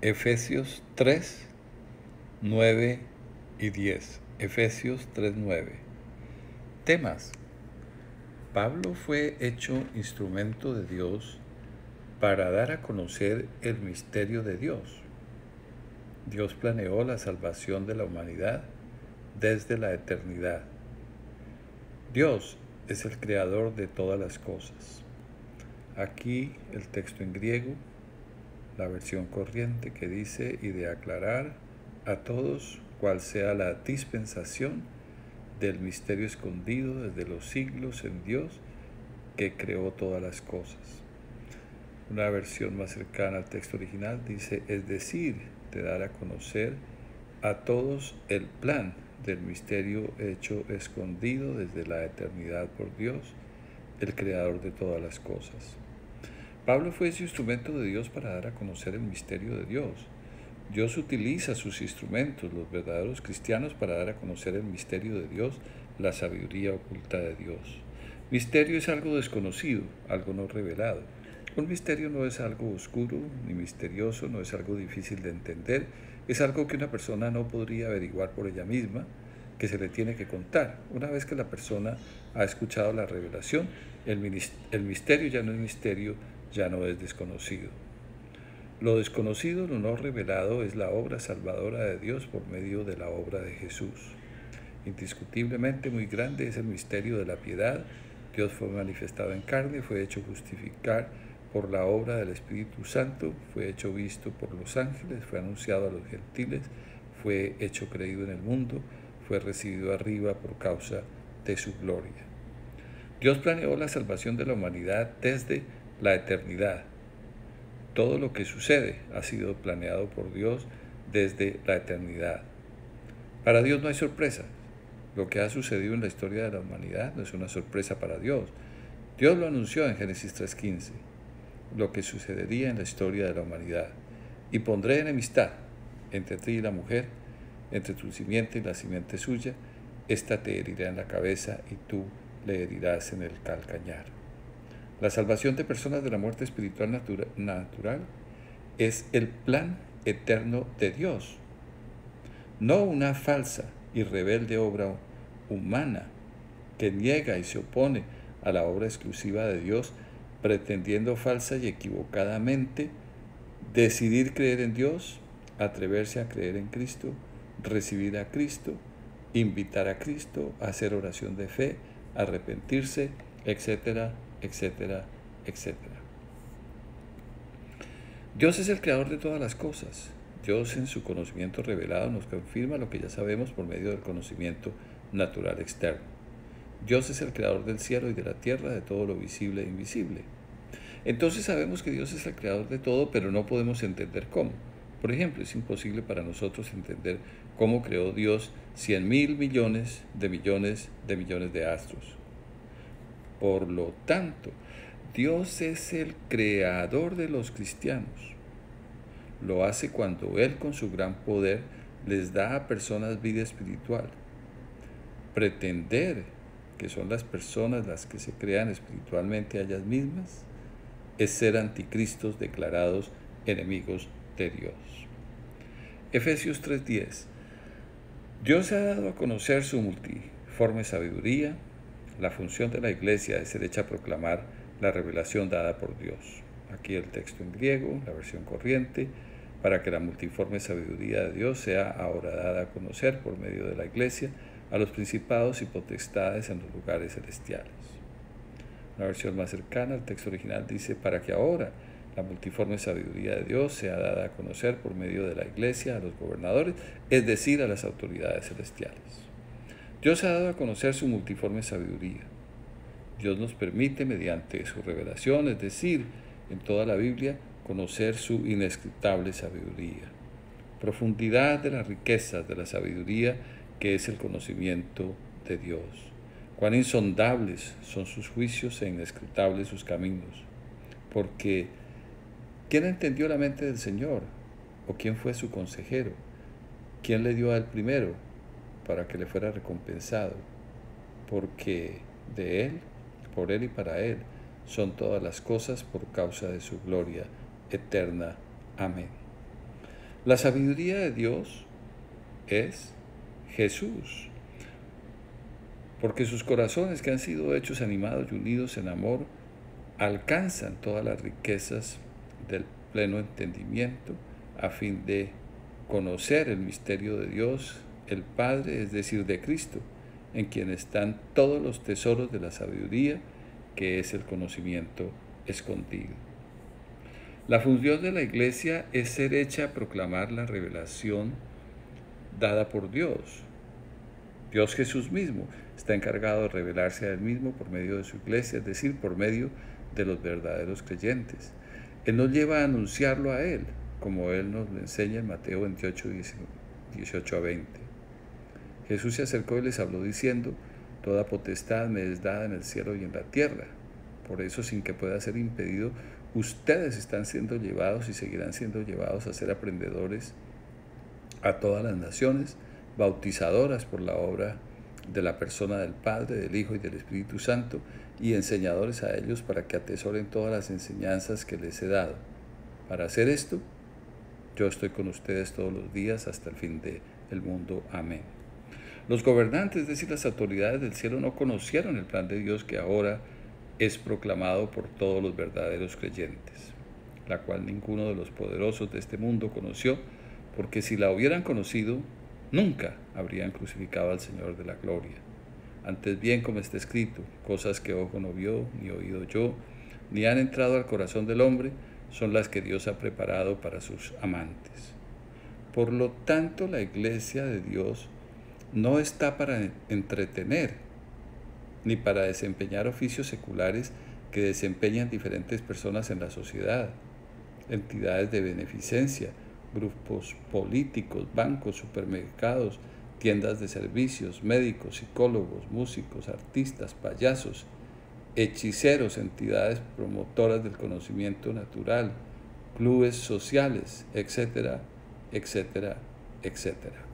Efesios 3, 9 y 10. Efesios 3, 9. Temas. Pablo fue hecho instrumento de Dios para dar a conocer el misterio de Dios. Dios planeó la salvación de la humanidad desde la eternidad. Dios es el creador de todas las cosas. Aquí el texto en griego, la versión corriente que dice: y de aclarar a todos cuál sea la dispensación del misterio escondido desde los siglos en Dios que creó todas las cosas. Una versión más cercana al texto original dice: es decir, de dar a conocer a todos el plan del misterio hecho escondido desde la eternidad por Dios, el creador de todas las cosas. Pablo fue ese instrumento de Dios para dar a conocer el misterio de Dios. Dios utiliza sus instrumentos, los verdaderos cristianos, para dar a conocer el misterio de Dios, la sabiduría oculta de Dios. Misterio es algo desconocido, algo no revelado. Un misterio no es algo oscuro ni misterioso, no es algo difícil de entender, es algo que una persona no podría averiguar por ella misma, que se le tiene que contar. Una vez que la persona ha escuchado la revelación, el misterio ya no es misterio, ya no es desconocido. Lo desconocido, lo no revelado, es la obra salvadora de Dios por medio de la obra de Jesús. Indiscutiblemente muy grande es el misterio de la piedad. Dios fue manifestado en carne, fue hecho justificar por la obra del Espíritu Santo, fue hecho visto por los ángeles, fue anunciado a los gentiles, fue hecho creído en el mundo, fue recibido arriba por causa de su gloria. Dios planeó la salvación de la humanidad desde la eternidad. Todo lo que sucede ha sido planeado por Dios desde la eternidad. Para Dios no hay sorpresa. Lo que ha sucedido en la historia de la humanidad no es una sorpresa para Dios. Dios lo anunció en Génesis 3:15, lo que sucedería en la historia de la humanidad. Y pondré enemistad entre ti y la mujer, entre tu simiente y la simiente suya. Ésta te herirá en la cabeza y tú le herirás en el calcañar. La salvación de personas de la muerte espiritual natural es el plan eterno de Dios, no una falsa y rebelde obra humana que niega y se opone a la obra exclusiva de Dios, pretendiendo falsa y equivocadamente decidir creer en Dios, atreverse a creer en Cristo, recibir a Cristo, invitar a Cristo, hacer oración de fe, arrepentirse, etcétera, etcétera, etcétera. Dios es el creador de todas las cosas. Dios, en su conocimiento revelado, nos confirma lo que ya sabemos por medio del conocimiento natural externo. Dios es el creador del cielo y de la tierra, de todo lo visible e invisible. Entonces sabemos que Dios es el creador de todo, pero no podemos entender cómo. Por ejemplo, es imposible para nosotros entender cómo creó Dios 100.000 millones de astros. Por lo tanto, Dios es el creador de los cristianos. Lo hace cuando Él, con su gran poder, les da a personas vida espiritual. Pretender que son las personas las que se crean espiritualmente a ellas mismas es ser anticristos declarados enemigos de Dios. Efesios 3:10. Dios ha dado a conocer su multiforme sabiduría. La función de la iglesia es ser hecha proclamar la revelación dada por Dios. Aquí el texto en griego, la versión corriente, para que la multiforme sabiduría de Dios sea ahora dada a conocer por medio de la iglesia a los principados y potestades en los lugares celestiales. Una versión más cercana al texto original dice: para que ahora la multiforme sabiduría de Dios sea dada a conocer por medio de la iglesia a los gobernadores, es decir, a las autoridades celestiales. Dios ha dado a conocer su multiforme sabiduría. Dios nos permite, mediante su revelación, es decir, en toda la Biblia, conocer su inescrutable sabiduría. Profundidad de las riquezas de la sabiduría que es el conocimiento de Dios. Cuán insondables son sus juicios e inescrutables sus caminos. Porque, ¿quién entendió la mente del Señor? ¿O quién fue su consejero? ¿Quién le dio a él primero para que le fuera recompensado? Porque de Él, por Él y para Él son todas las cosas por causa de su gloria eterna. Amén. La sabiduría de Dios es Jesús, porque sus corazones que han sido hechos animados y unidos en amor alcanzan todas las riquezas del pleno entendimiento a fin de conocer el misterio de Dios, el Padre, es decir, de Cristo, en quien están todos los tesoros de la sabiduría, que es el conocimiento escondido. La función de la Iglesia es ser hecha a proclamar la revelación dada por Dios. Dios Jesús mismo está encargado de revelarse a Él mismo por medio de su Iglesia, es decir, por medio de los verdaderos creyentes. Él nos lleva a anunciarlo a Él, como Él nos lo enseña en Mateo 28, 18 a 20. Jesús se acercó y les habló diciendo: toda potestad me es dada en el cielo y en la tierra. Por eso, sin que pueda ser impedido, ustedes están siendo llevados y seguirán siendo llevados a ser aprendedores a todas las naciones, bautizadoras por la obra de la persona del Padre, del Hijo y del Espíritu Santo, y enseñadores a ellos para que atesoren todas las enseñanzas que les he dado. Para hacer esto, yo estoy con ustedes todos los días hasta el fin del mundo. Amén. Los gobernantes, es decir, las autoridades del cielo, no conocieron el plan de Dios que ahora es proclamado por todos los verdaderos creyentes, la cual ninguno de los poderosos de este mundo conoció, porque si la hubieran conocido, nunca habrían crucificado al Señor de la gloria. Antes bien, como está escrito, cosas que ojo no vio, ni oído yo, ni han entrado al corazón del hombre, son las que Dios ha preparado para sus amantes. Por lo tanto, la Iglesia de Dios no está para entretener, ni para desempeñar oficios seculares que desempeñan diferentes personas en la sociedad, entidades de beneficencia, grupos políticos, bancos, supermercados, tiendas de servicios, médicos, psicólogos, músicos, artistas, payasos, hechiceros, entidades promotoras del conocimiento natural, clubes sociales, etcétera, etcétera, etcétera.